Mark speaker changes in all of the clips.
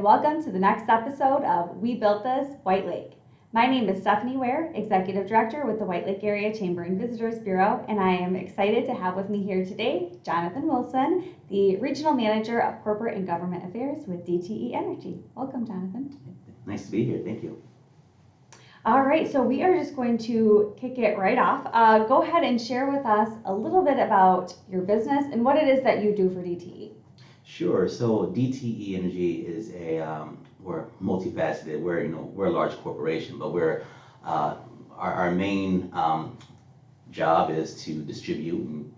Speaker 1: and welcome to the next episode of We Built This, White Lake. My name is Stephanie Ware, Executive Director with the White Lake Area Chamber and Visitors Bureau, and I am excited to have with me here today Jonathan Wilson, the Regional Manager of Corporate and Government Affairs with DTE Energy. Welcome, Jonathan.
Speaker 2: Nice to be here. Thank you.
Speaker 1: All right, so we are just going to kick it right off. Go ahead and share with us a little bit about your business and what it is that you do for DTE.
Speaker 2: Sure. So DTE Energy is we're multifaceted. We're a large corporation, but our main job is to distribute and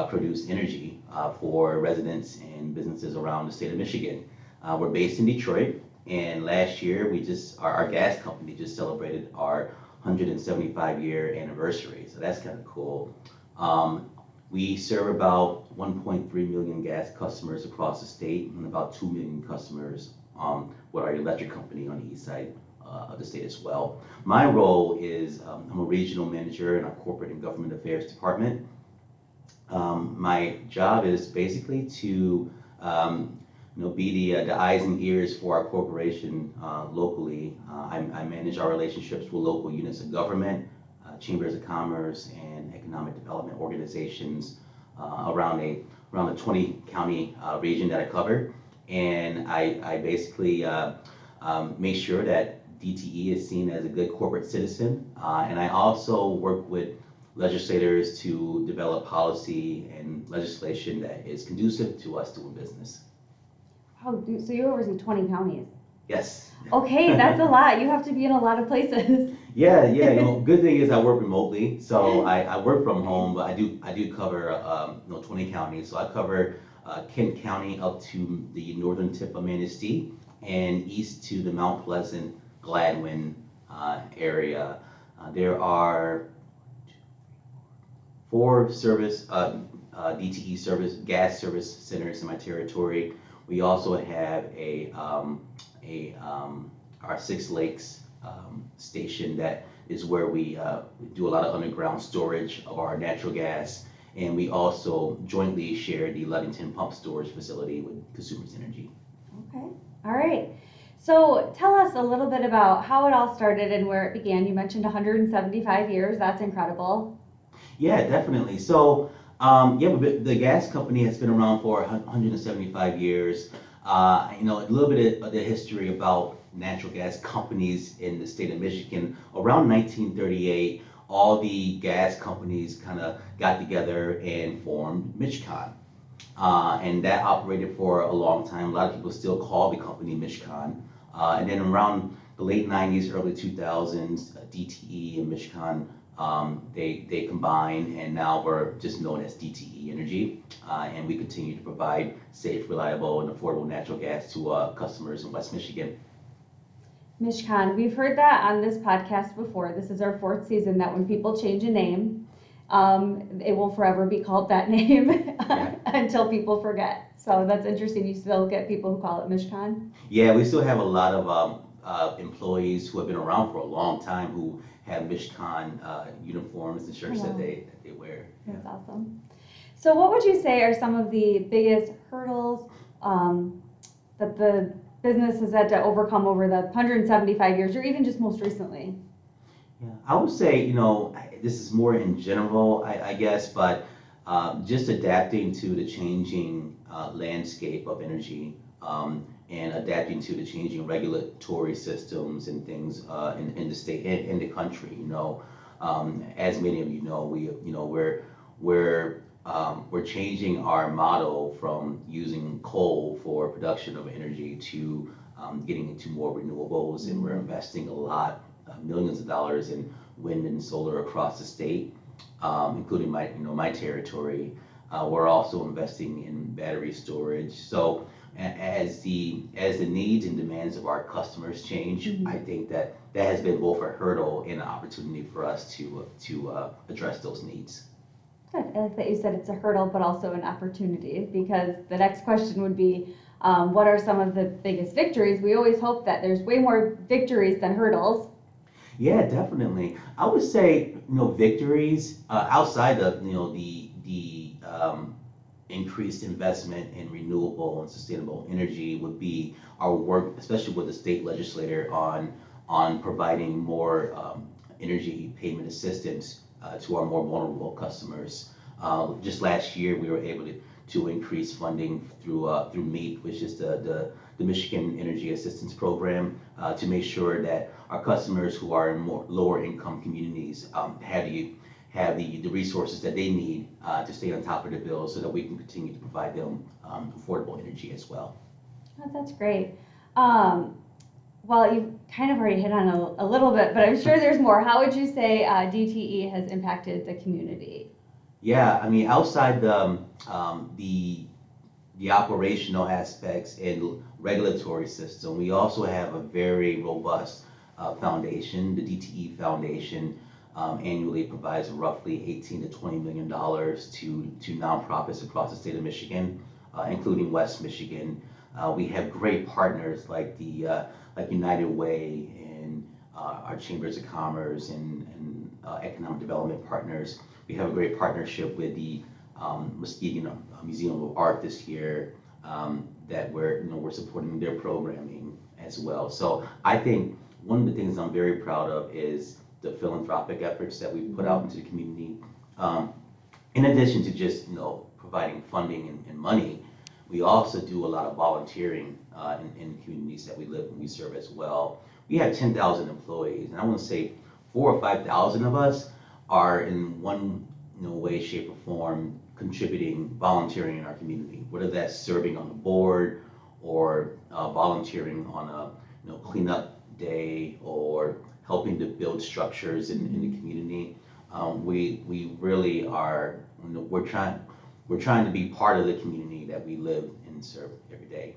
Speaker 2: produce energy for residents and businesses around the state of Michigan. We're based in Detroit, and last year our gas company just celebrated our 175-year anniversary. So that's kind of cool. We serve about 1.3 million gas customers across the state and about 2 million customers with our electric company on the east side of the state as well. My role is I'm a regional manager in our corporate and government affairs department. My job is basically to be the eyes and ears for our corporation locally. I manage our relationships with local units of government, chambers of commerce, and economic development organizations around the 20-county region that I cover. And I basically make sure that DTE is seen as a good corporate citizen. And I also work with legislators to develop policy and legislation that is conducive to us doing business.
Speaker 1: Oh, so you oversee 20 counties?
Speaker 2: Yes.
Speaker 1: Okay, that's a lot. You have to be in a lot of places.
Speaker 2: Yeah. Good thing is I work remotely, so I work from home, but I do cover 20 counties. So I cover Kent County up to the northern tip of Manistee and east to the Mount Pleasant, Gladwin area. There are 4 DTE gas service centers in my territory. We also have our Six Lakes station that is where we do a lot of underground storage of our natural gas, and we also jointly share the Ludington pump storage facility with Consumers Energy.
Speaker 1: Okay, all right. So tell us a little bit about how it all started and where it began. You mentioned 175 years. That's incredible.
Speaker 2: Yeah, definitely. So the gas company has been around for 175 years. A little bit of the history about natural gas companies in the state of Michigan. Around 1938, all the gas companies kind of got together and formed MichCon. And that operated for a long time. A lot of people still call the company MichCon. And then around the late 90s, early 2000s, DTE and MichCon they combined, and now we're just known as DTE Energy, and we continue to provide safe, reliable, and affordable natural gas to customers in West Michigan.
Speaker 1: MichCon, we've heard that on this podcast before. This is our 4th season that when people change a name, it will forever be called that name until people forget. So that's interesting. You still get people who call it MichCon?
Speaker 2: Yeah, we still have a lot of employees who have been around for a long time who have MichCon uniforms and shirts that they wear.
Speaker 1: That's awesome. So what would you say are some of the biggest hurdles that the business has had to overcome over the 175 years, or even just most recently?
Speaker 2: Yeah, I would say, this is more in general, I guess, but just adapting to the changing landscape of energy. And adapting to the changing regulatory systems and things in the state and in the country. As many of you know, we're changing our model from using coal for production of energy to getting into more renewables, and we're investing a lot, millions of dollars in wind and solar across the state, including my territory. We're also investing in battery storage. So as the needs and demands of our customers change, I think that has been both a hurdle and an opportunity for us to address those needs.
Speaker 1: Good. I like that you said it's a hurdle, but also an opportunity, because the next question would be, what are some of the biggest victories? We always hope that there's way more victories than hurdles.
Speaker 2: Yeah, definitely. I would say, victories outside of the increased investment in renewable and sustainable energy would be our work, especially with the state legislator on providing more energy payment assistance to our more vulnerable customers. Just last year, we were able to increase funding through MEEP, which is the Michigan Energy Assistance Program, to make sure that our customers who are in more lower income communities have the resources that they need to stay on top of their bills so that we can continue to provide them affordable energy as well.
Speaker 1: Oh, that's great. Well, you've kind of already hit on a little bit, but I'm sure there's more. How would you say DTE has impacted the community?
Speaker 2: Yeah, I mean, outside the operational aspects and regulatory system, we also have a very robust foundation. The DTE Foundation annually provides roughly $18 to $20 million to nonprofits across the state of Michigan, including West Michigan. We have great partners like United Way and our chambers of commerce and economic development partners. We have a great partnership with the Muskegon Museum of Art this year that we're supporting their programming as well. So I think one of the things I'm very proud of is the philanthropic efforts that we put out into the community. In addition to just providing funding and money, we also do a lot of volunteering in communities that we live and we serve as well. We have 10,000 employees, and I want to say 4,000 or 5,000 of us are in one way, shape, or form contributing, volunteering in our community, whether that's serving on the board or volunteering on a cleanup day or helping to build structures in the community. We really are, we're trying to be part of the community that we live and serve every day.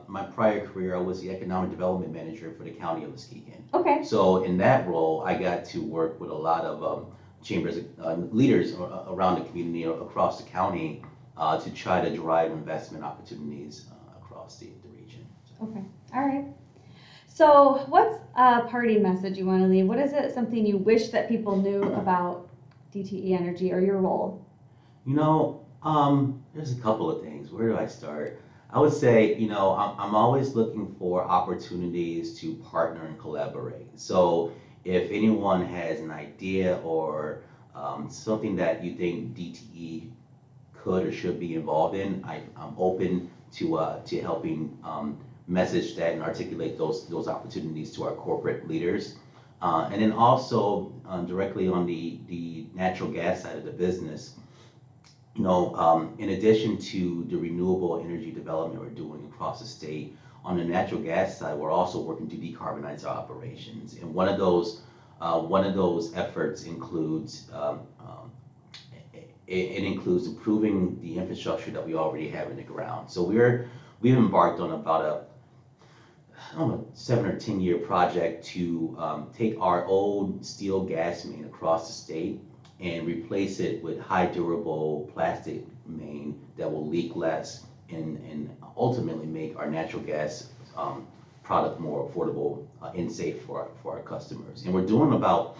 Speaker 2: My prior career, I was the economic development manager for the county of Muskegon.
Speaker 1: Okay.
Speaker 2: So in that role, I got to work with a lot of chambers, leaders around the community across the county to try to drive investment opportunities across the region.
Speaker 1: Okay, all right. So what's a parting message you want to leave? What is it, something you wish that people knew about DTE Energy or your role?
Speaker 2: There's a couple of things. Where do I start? I would say, I'm always looking for opportunities to partner and collaborate. So if anyone has an idea or something that you think DTE could or should be involved in, I'm open to helping message that and articulate those opportunities to our corporate leaders. And then also directly on the natural gas side of the business, in addition to the renewable energy development we're doing across the state, on the natural gas side, we're also working to decarbonize our operations. And one of those efforts includes it includes improving the infrastructure that we already have in the ground. So we've embarked on about a 7 or 10 year project to take our old steel gas main across the state and replace it with high durable plastic main that will leak less and ultimately make our natural gas product more affordable and safe for our customers. And we're doing about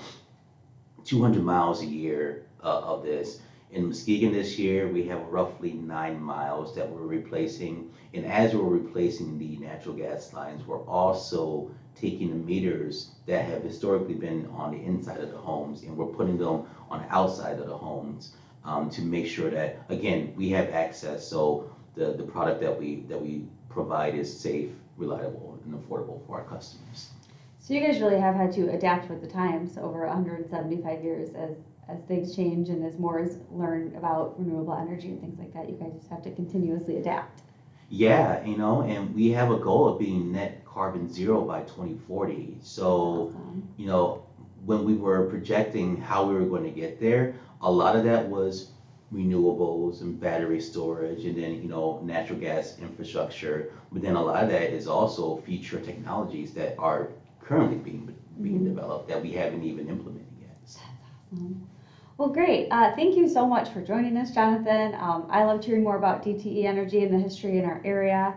Speaker 2: 200 miles a year of this. In Muskegon this year, we have roughly 9 miles that we're replacing. And as we're replacing the natural gas lines, we're also taking the meters that have historically been on the inside of the homes and we're putting them on the outside of the homes to make sure that, again, we have access so the product that we provide is safe, reliable, and affordable for our customers.
Speaker 1: So you guys really have had to adapt with the times over 175 years as things change and as more is learned about renewable energy and things like that. You guys just have to continuously adapt.
Speaker 2: Yeah, and we have a goal of being net carbon zero by 2040. So,
Speaker 1: Awesome.
Speaker 2: When we were projecting how we were going to get there, a lot of that was renewables and battery storage and then, natural gas infrastructure. But then a lot of that is also future technologies that are currently being developed that we haven't even implemented yet.
Speaker 1: That's awesome. Well, great. Thank you so much for joining us, Jonathan. I loved hearing more about DTE Energy and the history in our area.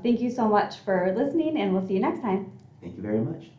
Speaker 1: Thank you so much for listening, and we'll see you next time.
Speaker 2: Thank you very much.